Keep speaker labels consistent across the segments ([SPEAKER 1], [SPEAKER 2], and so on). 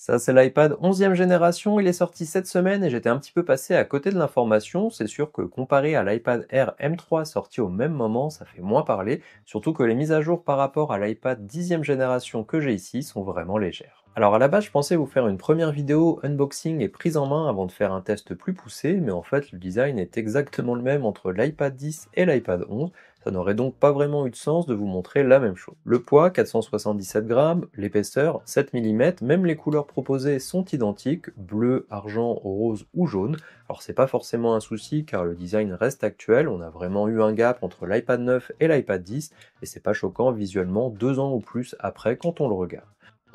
[SPEAKER 1] Ça, c'est l'iPad 11e génération, il est sorti cette semaine et j'étais un petit peu passé à côté de l'information. C'est sûr que comparé à l'iPad Air M3 sorti au même moment, ça fait moins parler, surtout que les mises à jour par rapport à l'iPad 10e génération que j'ai ici sont vraiment légères. Alors à la base, je pensais vous faire une première vidéo unboxing et prise en main avant de faire un test plus poussé, mais en fait le design est exactement le même entre l'iPad 10 et l'iPad 11. Ça n'aurait donc pas vraiment eu de sens de vous montrer la même chose. Le poids, 477 grammes, l'épaisseur, 7 mm, même les couleurs proposées sont identiques, bleu, argent, rose ou jaune. Alors c'est pas forcément un souci car le design reste actuel, on a vraiment eu un gap entre l'iPad 9 et l'iPad 10, et c'est pas choquant visuellement 2 ans ou plus après quand on le regarde.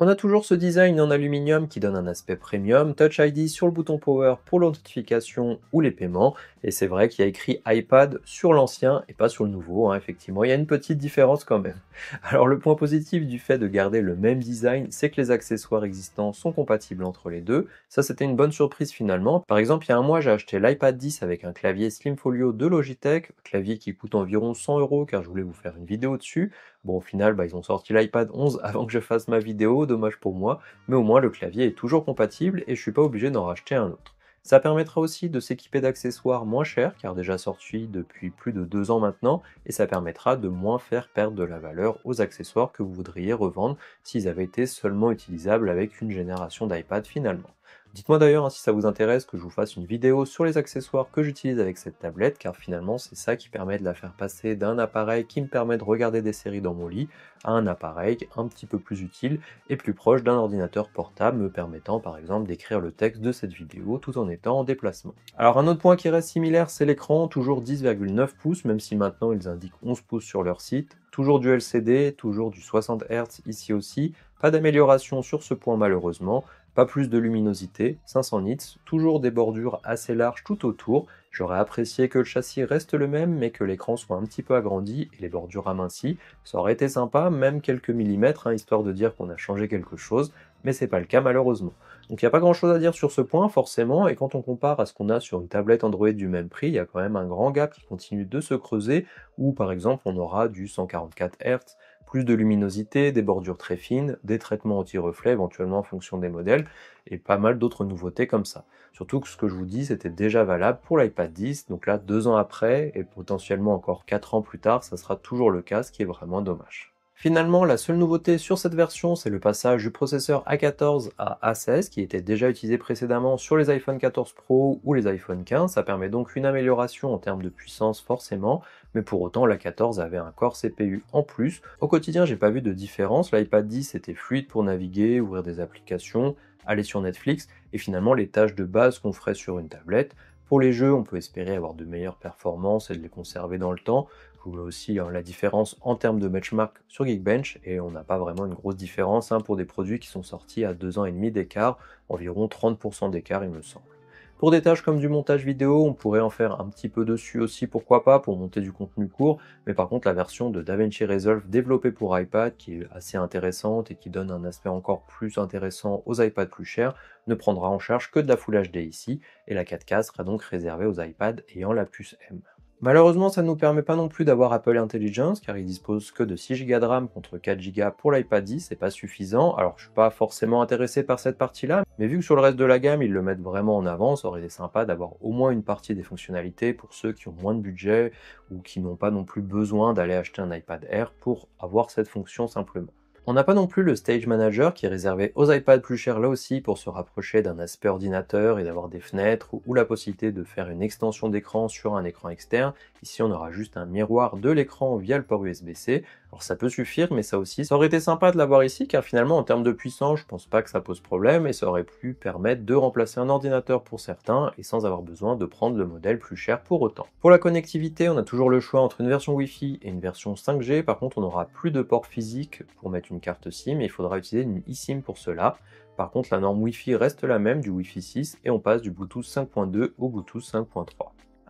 [SPEAKER 1] On a toujours ce design en aluminium qui donne un aspect premium, Touch ID sur le bouton Power pour l'authentification ou les paiements, et c'est vrai qu'il y a écrit iPad sur l'ancien et pas sur le nouveau, hein, effectivement, il y a une petite différence quand même. Alors le point positif du fait de garder le même design, c'est que les accessoires existants sont compatibles entre les deux, ça c'était une bonne surprise finalement. Par exemple, il y a un mois j'ai acheté l'iPad 10 avec un clavier Slim Folio de Logitech, clavier qui coûte environ 100 € car je voulais vous faire une vidéo dessus. Bon, au final, ils ont sorti l'iPad 11 avant que je fasse ma vidéo, dommage pour moi, mais au moins le clavier est toujours compatible et je suis pas obligé d'en racheter un autre. Ça permettra aussi de s'équiper d'accessoires moins chers, car déjà sortis depuis plus de 2 ans maintenant, et ça permettra de moins faire perdre de la valeur aux accessoires que vous voudriez revendre s'ils avaient été seulement utilisables avec une génération d'iPad finalement. Dites-moi d'ailleurs si ça vous intéresse que je vous fasse une vidéo sur les accessoires que j'utilise avec cette tablette, car finalement c'est ça qui permet de la faire passer d'un appareil qui me permet de regarder des séries dans mon lit à un appareil un petit peu plus utile et plus proche d'un ordinateur portable me permettant par exemple d'écrire le texte de cette vidéo tout en étant en déplacement. Alors un autre point qui reste similaire, c'est l'écran, toujours 10,9 pouces, même si maintenant ils indiquent 11 pouces sur leur site, toujours du LCD, toujours du 60 Hz ici aussi, pas d'amélioration sur ce point malheureusement, pas plus de luminosité, 500 nits, toujours des bordures assez larges tout autour. J'aurais apprécié que le châssis reste le même, mais que l'écran soit un petit peu agrandi et les bordures amincies. Ça aurait été sympa, même quelques millimètres, hein, histoire de dire qu'on a changé quelque chose, mais c'est pas le cas malheureusement. Donc il n'y a pas grand chose à dire sur ce point forcément, et quand on compare à ce qu'on a sur une tablette Android du même prix, il y a quand même un grand gap qui continue de se creuser, où par exemple on aura du 144 Hz, plus de luminosité, des bordures très fines, des traitements anti-reflets éventuellement en fonction des modèles, et pas mal d'autres nouveautés comme ça. Surtout que ce que je vous dis, c'était déjà valable pour l'iPad 10, donc là 2 ans après, et potentiellement encore 4 ans plus tard, ça sera toujours le cas, ce qui est vraiment dommage. Finalement, la seule nouveauté sur cette version, c'est le passage du processeur A14 à A16, qui était déjà utilisé précédemment sur les iPhone 14 Pro ou les iPhone 15. Ça permet donc une amélioration en termes de puissance forcément, mais pour autant l'A14 avait un core CPU en plus. Au quotidien, j'ai pas vu de différence, l'iPad 10 était fluide pour naviguer, ouvrir des applications, aller sur Netflix, et finalement les tâches de base qu'on ferait sur une tablette. Pour les jeux, on peut espérer avoir de meilleures performances et de les conserver dans le temps. Je vous mets aussi la différence en termes de benchmark sur Geekbench, et on n'a pas vraiment une grosse différence pour des produits qui sont sortis à 2 ans et demi d'écart, environ 30% d'écart il me semble. Pour des tâches comme du montage vidéo, on pourrait en faire un petit peu dessus aussi, pourquoi pas, pour monter du contenu court, mais par contre la version de DaVinci Resolve développée pour iPad, qui est assez intéressante et qui donne un aspect encore plus intéressant aux iPads plus chers, ne prendra en charge que de la Full HD ici, et la 4K sera donc réservée aux iPads ayant la puce M. Malheureusement, ça ne nous permet pas non plus d'avoir Apple Intelligence, car il dispose que de 6 Go de RAM contre 4 Go pour l'iPad 10, c'est pas suffisant. Alors je suis pas forcément intéressé par cette partie-là, mais vu que sur le reste de la gamme ils le mettent vraiment en avant, ça aurait été sympa d'avoir au moins une partie des fonctionnalités pour ceux qui ont moins de budget ou qui n'ont pas non plus besoin d'aller acheter un iPad Air pour avoir cette fonction simplement. On n'a pas non plus le Stage Manager qui est réservé aux iPads plus chers là aussi pour se rapprocher d'un aspect ordinateur et d'avoir des fenêtres ou la possibilité de faire une extension d'écran sur un écran externe. Ici on aura juste un miroir de l'écran via le port USB-C. Alors ça peut suffire, mais ça aussi, ça aurait été sympa de l'avoir ici car finalement en termes de puissance je pense pas que ça pose problème et ça aurait pu permettre de remplacer un ordinateur pour certains et sans avoir besoin de prendre le modèle plus cher pour autant. Pour la connectivité, on a toujours le choix entre une version Wi-Fi et une version 5G, par contre on n'aura plus de port physique pour mettre une carte SIM et il faudra utiliser une eSIM pour cela. Par contre la norme Wi-Fi reste la même, du Wi-Fi 6, et on passe du Bluetooth 5.2 au Bluetooth 5.3.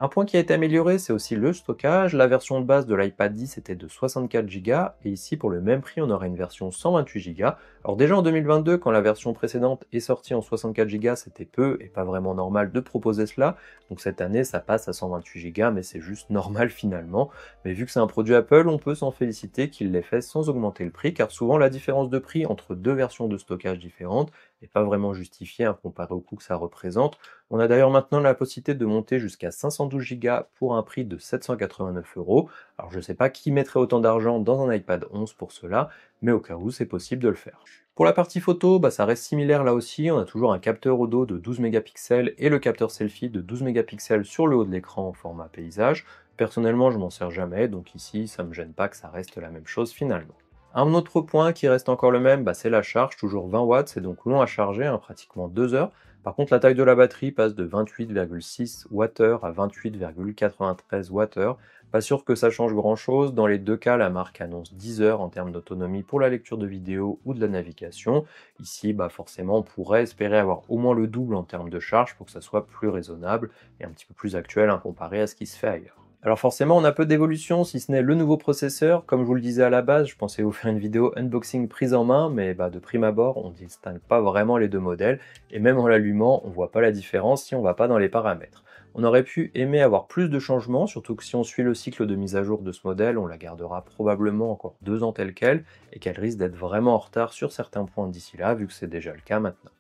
[SPEAKER 1] Un point qui a été amélioré, c'est aussi le stockage. La version de base de l'iPad 10 était de 64 Go, et ici pour le même prix on aura une version 128 Go. Alors déjà en 2022, quand la version précédente est sortie en 64 Go, c'était peu et pas vraiment normal de proposer cela. Donc cette année ça passe à 128 Go, mais c'est juste normal finalement. Mais vu que c'est un produit Apple, on peut s'en féliciter qu'il l'ait fait sans augmenter le prix, car souvent la différence de prix entre deux versions de stockage différentes et pas vraiment justifié hein, comparé au coût que ça représente. On a d'ailleurs maintenant la possibilité de monter jusqu'à 512 Go pour un prix de 789 euros. Alors je ne sais pas qui mettrait autant d'argent dans un iPad 11 pour cela, mais au cas où c'est possible de le faire. Pour la partie photo, ça reste similaire là aussi, on a toujours un capteur au dos de 12 mégapixels et le capteur selfie de 12 mégapixels sur le haut de l'écran en format paysage. Personnellement, je m'en sers jamais, donc ici, ça me gêne pas que ça reste la même chose finalement. Un autre point qui reste encore le même, c'est la charge, toujours 20 watts, c'est donc long à charger, hein, pratiquement 2 heures. Par contre, la taille de la batterie passe de 28,6 Wh à 28,93 Wh. Pas sûr que ça change grand chose, dans les deux cas, la marque annonce 10 heures en termes d'autonomie pour la lecture de vidéo ou de la navigation. Ici, forcément, on pourrait espérer avoir au moins le double en termes de charge pour que ça soit plus raisonnable et un petit peu plus actuel hein, comparé à ce qui se fait ailleurs. Alors forcément, on a peu d'évolution, si ce n'est le nouveau processeur. Comme je vous le disais à la base, je pensais vous faire une vidéo unboxing prise en main, mais de prime abord, on ne distingue pas vraiment les deux modèles, et même en l'allumant, on ne voit pas la différence si on ne va pas dans les paramètres. On aurait pu aimer avoir plus de changements, surtout que si on suit le cycle de mise à jour de ce modèle, on la gardera probablement encore 2 ans telle qu'elle, et qu'elle risque d'être vraiment en retard sur certains points d'ici là, vu que c'est déjà le cas maintenant.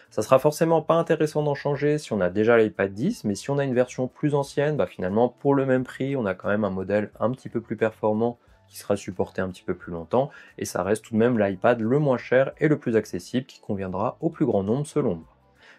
[SPEAKER 1] Ça sera forcément pas intéressant d'en changer si on a déjà l'iPad 10, mais si on a une version plus ancienne, finalement pour le même prix, on a quand même un modèle un petit peu plus performant qui sera supporté un petit peu plus longtemps, et ça reste tout de même l'iPad le moins cher et le plus accessible qui conviendra au plus grand nombre selon moi.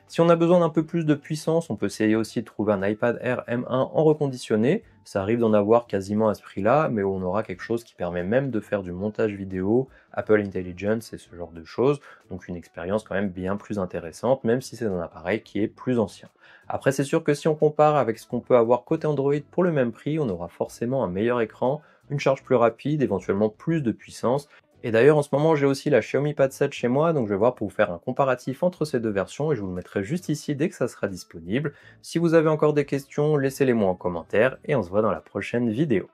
[SPEAKER 1] Si on a besoin d'un peu plus de puissance, on peut essayer aussi de trouver un iPad Air M1 en reconditionné. Ça arrive d'en avoir quasiment à ce prix-là, mais on aura quelque chose qui permet même de faire du montage vidéo, Apple Intelligence et ce genre de choses. Donc une expérience quand même bien plus intéressante, même si c'est un appareil qui est plus ancien. Après, c'est sûr que si on compare avec ce qu'on peut avoir côté Android pour le même prix, on aura forcément un meilleur écran, une charge plus rapide, éventuellement plus de puissance. Et d'ailleurs, en ce moment, j'ai aussi la Xiaomi Pad 7 chez moi, donc je vais voir pour vous faire un comparatif entre ces deux versions et je vous le mettrai juste ici dès que ça sera disponible. Si vous avez encore des questions, laissez-les moi en commentaire et on se voit dans la prochaine vidéo.